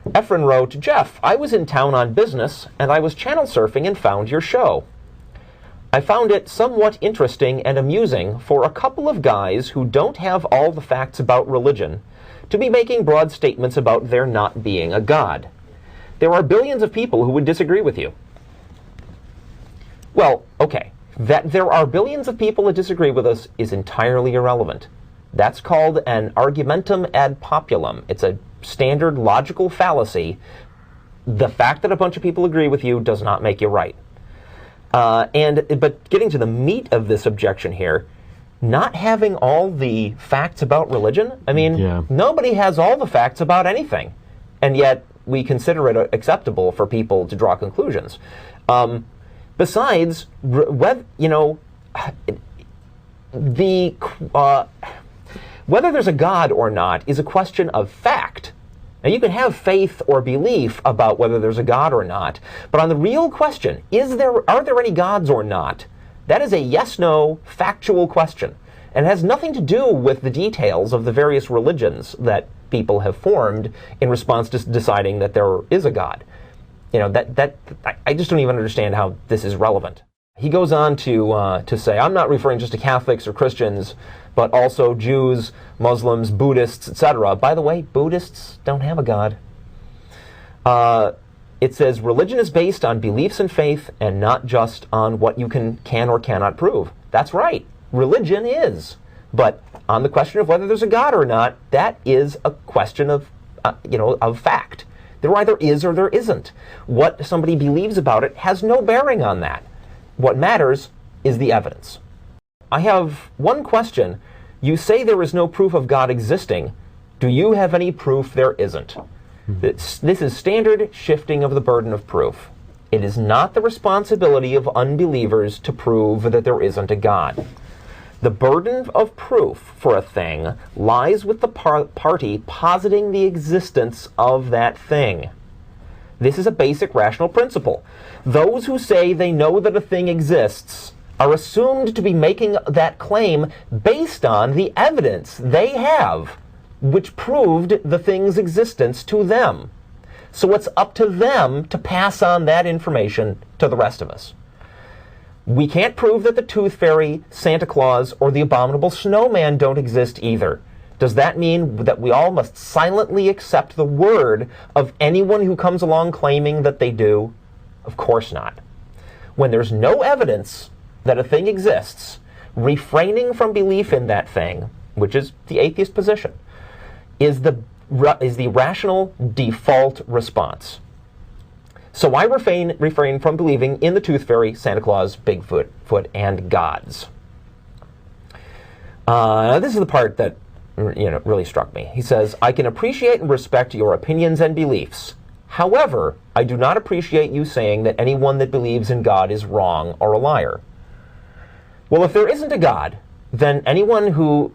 Efren wrote, Jeff, I was in town on business, and I was channel surfing and found your show. I found it somewhat interesting and amusing for a couple of guys who don't have all the facts about religion to be making broad statements about there not being a God. There are billions of people who would disagree with you. Well, okay, that there are billions of people that disagree with us is entirely irrelevant. That's called an argumentum ad populum. It's a standard logical fallacy. The fact that a bunch of people agree with you does not make you right. But getting to the meat of this objection here, not having all the facts about religion, I mean, nobody has all the facts about anything, and yet we consider it acceptable for people to draw conclusions. Besides, whether there's a God or not is a question of fact. Now, you can have faith or belief about whether there's a God or not, but on the real question, are there any gods or not? That is a yes-no factual question, and it has nothing to do with the details of the various religions that people have formed in response to deciding that there is a God. I just don't even understand how this is relevant. He goes on to say, I'm not referring just to Catholics or Christians, but also Jews, Muslims, Buddhists, etc. By the way, Buddhists don't have a God. It says, religion is based on beliefs and faith and not just on what you can or cannot prove. That's right. Religion is. But on the question of whether there's a God or not, that is a question of fact. There either is or there isn't. What somebody believes about it has no bearing on that. What matters is the evidence. I have one question. You say there is no proof of God existing. Do you have any proof there isn't? This is standard shifting of the burden of proof. It is not the responsibility of unbelievers to prove that there isn't a God. The burden of proof for a thing lies with the party positing the existence of that thing. This is a basic rational principle. Those who say they know that a thing exists are assumed to be making that claim based on the evidence they have, which proved the thing's existence to them. So it's up to them to pass on that information to the rest of us. We can't prove that the Tooth Fairy, Santa Claus, or the abominable snowman don't exist either. Does that mean that we all must silently accept the word of anyone who comes along claiming that they do? Of course not. When there's no evidence that a thing exists, refraining from belief in that thing, which is the atheist position, is the rational default response. So I refrain from believing in the Tooth Fairy, Santa Claus, Bigfoot, and gods. This is the part that really struck me. He says, I can appreciate and respect your opinions and beliefs. However, I do not appreciate you saying that anyone that believes in God is wrong or a liar. Well, if there isn't a God, then anyone who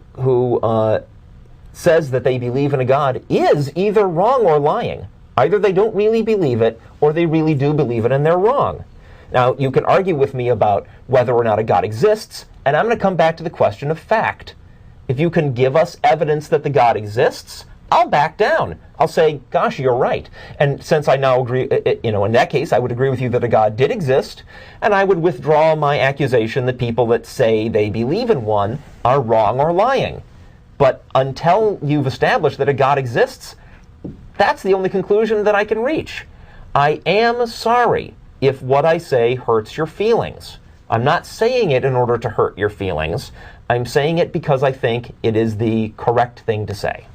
says that they believe in a God is either wrong or lying. Either they don't really believe it, or they really do believe it and they're wrong. Now, you can argue with me about whether or not a God exists, and I'm going to come back to the question of fact. If you can give us evidence that the God exists, I'll back down. I'll say, gosh, you're right. And since I now agree, in that case, I would agree with you that a God did exist, and I would withdraw my accusation that people that say they believe in one are wrong or lying. But until you've established that a God exists, that's the only conclusion that I can reach. I am sorry if what I say hurts your feelings. I'm not saying it in order to hurt your feelings. I'm saying it because I think it is the correct thing to say.